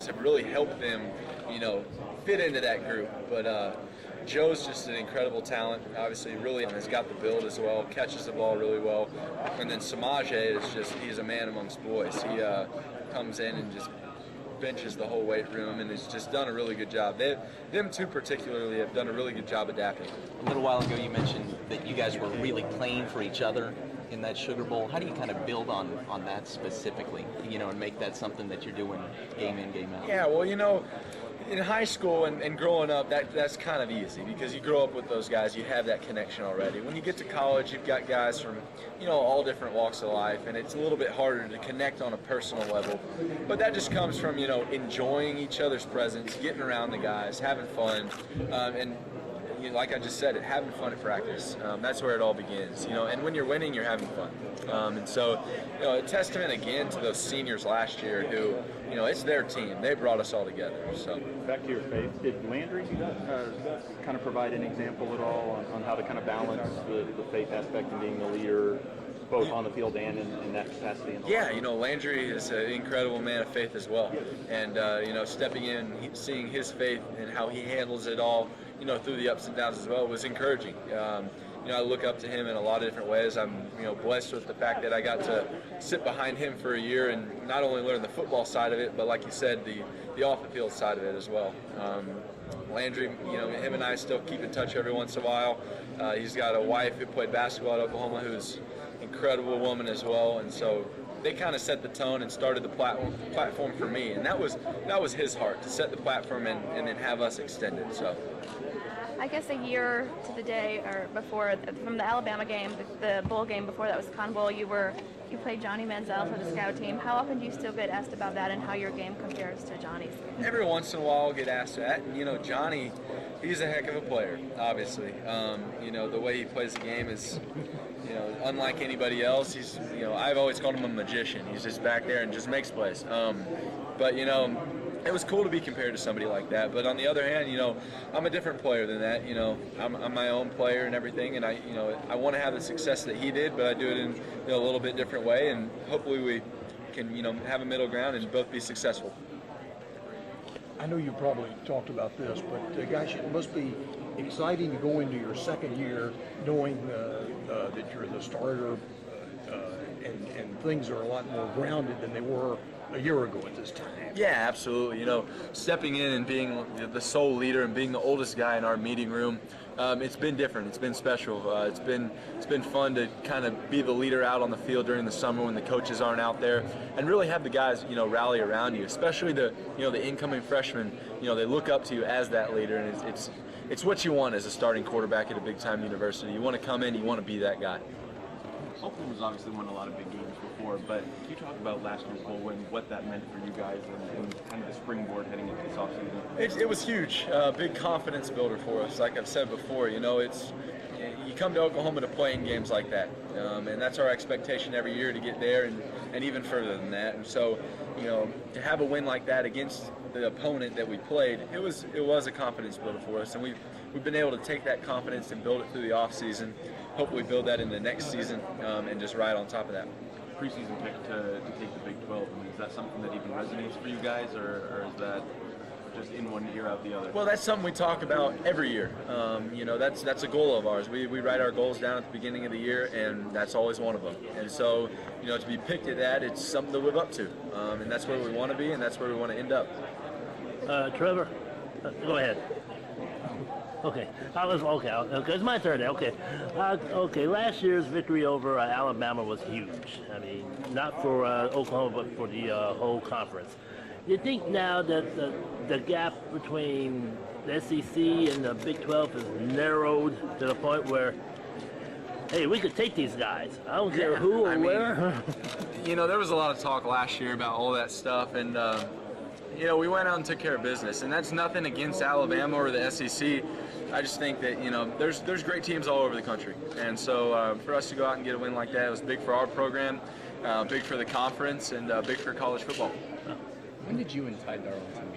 to really help them, fit into that group. But Joe's just an incredible talent. Obviously, really has got the build as well, catches the ball really well. And then Samaje he's a man amongst boys. He comes in and just benches the whole weight room, and has just done a really good job. Them two particularly have done a really good job adapting. A little while ago you mentioned that you guys were really playing for each other in that Sugar Bowl. How do you kind of build on that specifically, and make that something that you're doing game in, game out? Yeah, well, in high school and growing up, that's kind of easy because you grow up with those guys. You have that connection already. When you get to college, you've got guys from, all different walks of life, and it's a little bit harder to connect on a personal level. But that just comes from, enjoying each other's presence, getting around the guys, having fun, and like I just said, having fun at practice. That's where it all begins, and when you're winning, you're having fun. And so, a testament again to those seniors last year who, it's their team. They brought us all together. So back to your faith, did Landry kind of provide an example at all on how to kind of balance the faith aspect and being the leader, both on the field and in that capacity? Yeah, Landry is an incredible man of faith as well. And, stepping in, seeing his faith and how he handles it all, through the ups and downs as well was encouraging. I look up to him in a lot of different ways. I'm, blessed with the fact that I got to sit behind him for a year and not only learn the football side of it, but like you said, the off-the-field side of it as well. Landry, him and I still keep in touch every once in a while. He's got a wife who played basketball at Oklahoma who's an incredible woman as well, and so they kind of set the tone and started the platform for me, and that was his heart, to set the platform and then have us extend it. So I guess a year to the day or before, from the Alabama game, the bowl game before that was the Cotton Bowl, you played Johnny Manziel for the scout team. How often do you still get asked about that and how your game compares to Johnny's? Every once in a while I'll get asked that, and Johnny, he's a heck of a player, obviously. The way he plays the game is, unlike anybody else. He's, I've always called him a magician. He's just back there and just makes plays. But it was cool to be compared to somebody like that. But on the other hand, I'm a different player than that. I'm my own player and everything, and I want to have the success that he did, but I do it in a little bit different way, and hopefully we can have a middle ground and both be successful. I know you probably talked about this, but gosh, it must be exciting to go into your second year knowing that you're the starter, and things are a lot more grounded than they were a year ago at this time. Yeah, absolutely. Stepping in and being the sole leader and being the oldest guy in our meeting room, it's been different. It's been special. It's been fun to kind of be the leader out on the field during the summer when the coaches aren't out there, and really have the guys rally around you, especially the incoming freshmen. They look up to you as that leader, and it's what you want as a starting quarterback at a big time university. You want to come in, you want to be that guy. Oklahoma's obviously won a lot of big games before, but can you talk about last year's bowl win, what that meant for you guys, and kind of the springboard heading into this offseason? It was huge, big confidence builder for us. Like I've said before, it's you come to Oklahoma to play in games like that, and that's our expectation every year, to get there and even further than that. And so, to have a win like that against the opponent that we played, it was a confidence builder for us, and we've been able to take that confidence and build it through the off season. Hopefully build that in the next season, and just ride on top of that. Preseason pick to take the Big 12, is that something that even resonates for you guys, or is that just in one ear out the other? Well, that's something we talk about every year. That's a goal of ours. We write our goals down at the beginning of the year, and that's always one of them. And so, to be picked at that, it's something to live up to, and that's where we want to be, and that's where we want to end up. Trevor, go ahead. Okay, it's my turn now. Okay. Last year's victory over Alabama was huge. I mean, not for Oklahoma, but for the whole conference. Do you think now that the gap between the SEC and the Big 12 is narrowed to the point where, hey, we could take these guys? I don't care who or where. There was a lot of talk last year about all that stuff, and we went out and took care of business, and that's nothing against Alabama or the SEC. I just think that there's great teams all over the country, and so for us to go out and get a win like that, it was big for our program, big for the conference, and big for college football. When did you and Ty Darlington